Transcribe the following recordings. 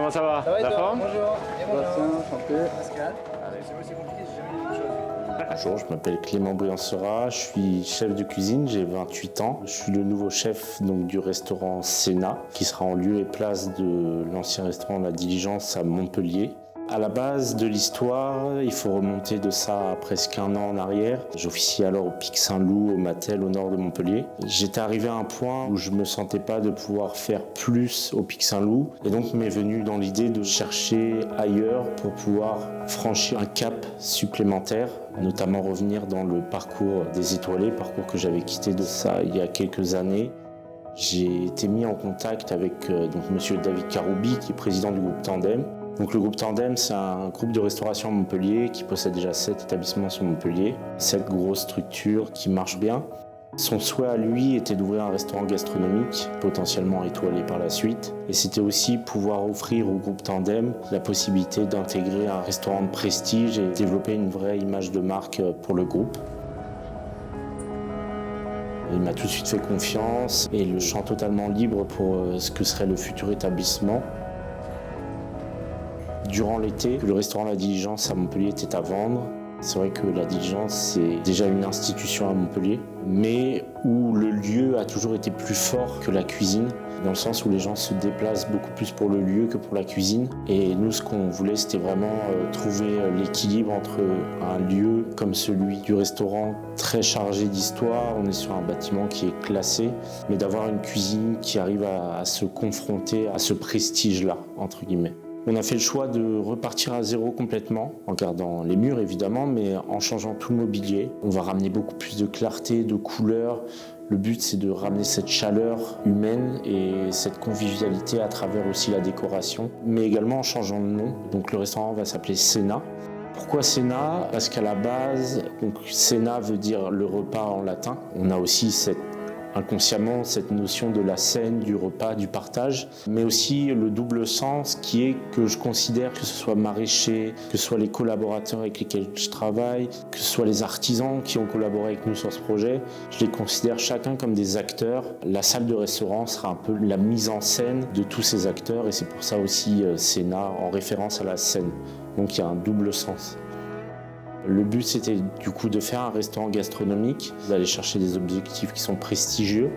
comment ça va? Ça va et La toi? forme? Bonjour. Et bonjour. Bastien, enchanté. Pascal. C'est compliqué, j'ai jamais vu quelque chose. Bonjour, je m'appelle Clément Briansera, je suis chef de cuisine, j'ai 28 ans. Je suis le nouveau chef donc, du restaurant Sénat, qui sera en lieu et place de l'ancien restaurant La Diligence à Montpellier. À la base de l'histoire, il faut remonter de ça à presque un an en arrière. J'officiais alors au Pic Saint-Loup, au Mattel, au nord de Montpellier. J'étais arrivé à un point où je ne me sentais pas de pouvoir faire plus au Pic Saint-Loup. Et donc m'est venue dans l'idée de chercher ailleurs pour pouvoir franchir un cap supplémentaire, notamment revenir dans le parcours des étoilés, parcours que j'avais quitté de ça il y a quelques années. J'ai été mis en contact avec monsieur David Karoubi, qui est président du groupe Tandem. Donc le groupe Tandem, c'est un groupe de restauration à Montpellier qui possède déjà 7 établissements sur Montpellier, 7 grosses structures qui marchent bien. Son souhait à lui était d'ouvrir un restaurant gastronomique, potentiellement étoilé par la suite. Et c'était aussi pouvoir offrir au groupe Tandem la possibilité d'intégrer un restaurant de prestige et développer une vraie image de marque pour le groupe. Il m'a tout de suite fait confiance et le champ totalement libre pour ce que serait le futur établissement. Durant l'été, le restaurant La Diligence à Montpellier était à vendre. C'est vrai que La Diligence, c'est déjà une institution à Montpellier, mais où le lieu a toujours été plus fort que la cuisine, dans le sens où les gens se déplacent beaucoup plus pour le lieu que pour la cuisine. Et nous, ce qu'on voulait, c'était vraiment trouver l'équilibre entre un lieu comme celui du restaurant, très chargé d'histoire, on est sur un bâtiment qui est classé, mais d'avoir une cuisine qui arrive à se confronter à ce prestige-là, entre guillemets. On a fait le choix de repartir à zéro complètement, en gardant les murs évidemment, mais en changeant tout le mobilier. On va ramener beaucoup plus de clarté, de couleur. Le but, c'est de ramener cette chaleur humaine et cette convivialité à travers aussi la décoration, mais également en changeant de nom. Donc le restaurant va s'appeler Sénat. Pourquoi Sénat? Parce qu'à la base, donc Sénat veut dire le repas en latin. On a aussi inconsciemment cette notion de la scène, du repas, du partage, mais aussi le double sens qui est que je considère que ce soit maraîcher, que ce soit les collaborateurs avec lesquels je travaille, que ce soit les artisans qui ont collaboré avec nous sur ce projet, je les considère chacun comme des acteurs. La salle de restaurant sera un peu la mise en scène de tous ces acteurs et c'est pour ça aussi Sénat en référence à la scène. Donc il y a un double sens. Le but, c'était du coup de faire un restaurant gastronomique, d'aller chercher des objectifs qui sont prestigieux.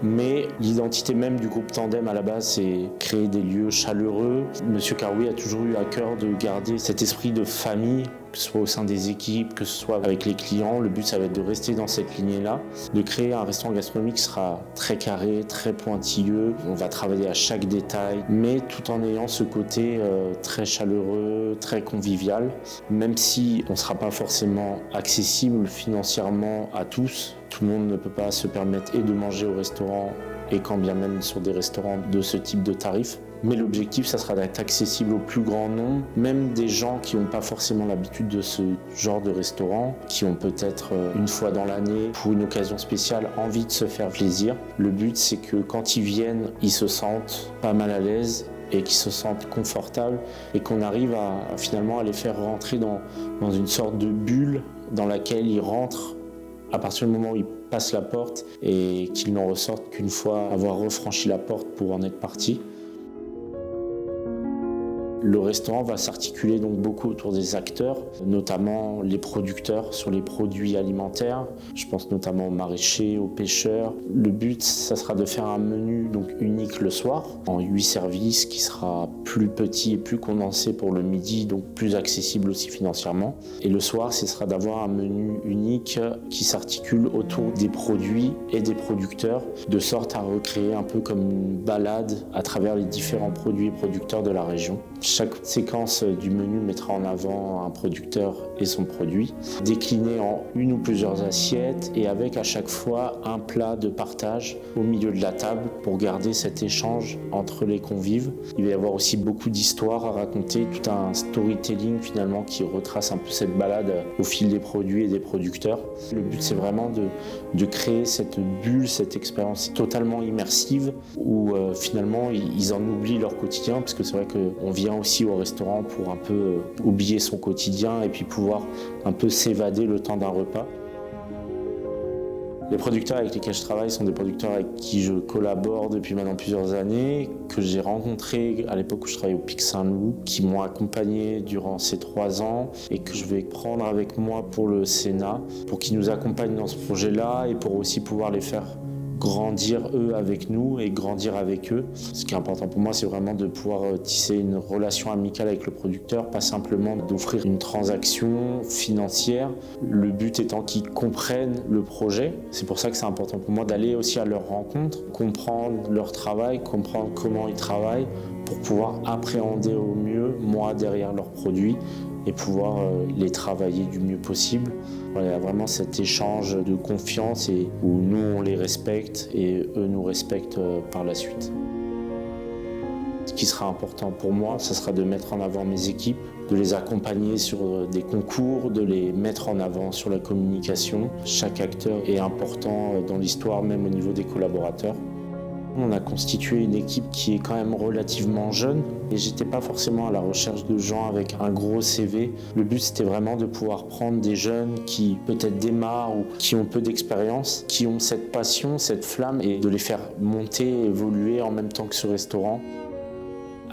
Mais l'identité même du groupe Tandem à la base, c'est créer des lieux chaleureux. Monsieur Karoubi a toujours eu à cœur de garder cet esprit de famille, que ce soit au sein des équipes, que ce soit avec les clients. Le but, ça va être de rester dans cette lignée-là, de créer un restaurant gastronomique qui sera très carré, très pointilleux. On va travailler à chaque détail, mais tout en ayant ce côté très chaleureux, très convivial. Même si on ne sera pas forcément accessible financièrement à tous, tout le monde ne peut pas se permettre et de manger au restaurant et quand bien même sur des restaurants de ce type de tarifs. Mais l'objectif, ça sera d'être accessible au plus grand nombre, même des gens qui n'ont pas forcément l'habitude de ce genre de restaurant, qui ont peut-être une fois dans l'année, pour une occasion spéciale, envie de se faire plaisir. Le but, c'est que quand ils viennent, ils se sentent pas mal à l'aise et qu'ils se sentent confortables et qu'on arrive à finalement à les faire rentrer dans une sorte de bulle dans laquelle ils rentrent à partir du moment où ils passent la porte et qu'ils n'en ressortent qu'une fois avoir refranchi la porte pour en être partis. Le restaurant va s'articuler donc beaucoup autour des acteurs, notamment les producteurs sur les produits alimentaires. Je pense notamment aux maraîchers, aux pêcheurs. Le but, ça sera de faire un menu donc unique le soir, en 8 services, qui sera plus petit et plus condensé pour le midi, donc plus accessible aussi financièrement. Et le soir, ce sera d'avoir un menu unique qui s'articule autour des produits et des producteurs, de sorte à recréer un peu comme une balade à travers les différents produits et producteurs de la région. Chaque séquence du menu mettra en avant un producteur et son produit, décliné en une ou plusieurs assiettes et avec à chaque fois un plat de partage au milieu de la table pour garder cet échange entre les convives. Il va y avoir aussi beaucoup d'histoires à raconter, tout un storytelling finalement qui retrace un peu cette balade au fil des produits et des producteurs. Le but, c'est vraiment de créer cette bulle, cette expérience totalement immersive où finalement ils en oublient leur quotidien, parce que c'est vrai qu'on vient aussi au restaurant pour un peu oublier son quotidien et puis pouvoir un peu s'évader le temps d'un repas. Les producteurs avec lesquels je travaille sont des producteurs avec qui je collabore depuis maintenant plusieurs années, que j'ai rencontrés à l'époque où je travaillais au Pic Saint-Loup, qui m'ont accompagné durant ces 3 ans et que je vais prendre avec moi pour le Sénat, pour qu'ils nous accompagnent dans ce projet-là et pour aussi pouvoir les faire grandir eux avec nous et grandir avec eux. Ce qui est important pour moi, c'est vraiment de pouvoir tisser une relation amicale avec le producteur, pas simplement d'offrir une transaction financière. Le but étant qu'ils comprennent le projet. C'est pour ça que c'est important pour moi d'aller aussi à leur rencontre, comprendre leur travail, comprendre comment ils travaillent, pour pouvoir appréhender au mieux, moi, derrière leurs produits, et pouvoir les travailler du mieux possible. Voilà, il y a vraiment cet échange de confiance et où nous on les respecte et eux nous respectent par la suite. Ce qui sera important pour moi, ce sera de mettre en avant mes équipes, de les accompagner sur des concours, de les mettre en avant sur la communication. Chaque acteur est important dans l'histoire, même au niveau des collaborateurs. On a constitué une équipe qui est quand même relativement jeune et j'étais pas forcément à la recherche de gens avec un gros CV. Le but c'était vraiment de pouvoir prendre des jeunes qui peut-être démarrent ou qui ont peu d'expérience, qui ont cette passion, cette flamme et de les faire monter, évoluer en même temps que ce restaurant.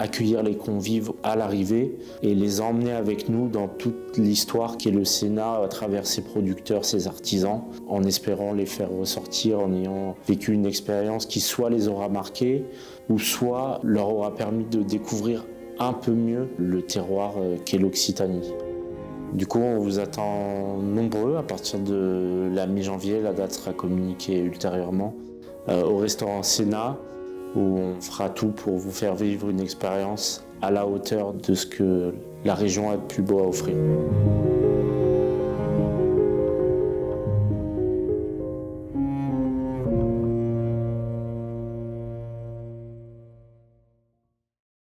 Accueillir les convives à l'arrivée et les emmener avec nous dans toute l'histoire qu'est le Sénat à travers ses producteurs, ses artisans, en espérant les faire ressortir en ayant vécu une expérience qui soit les aura marqués ou soit leur aura permis de découvrir un peu mieux le terroir qu'est l'Occitanie. Du coup, on vous attend nombreux à partir de la mi-janvier, la date sera communiquée ultérieurement, au restaurant Sénat, où on fera tout pour vous faire vivre une expérience à la hauteur de ce que la région a de plus beau à offrir.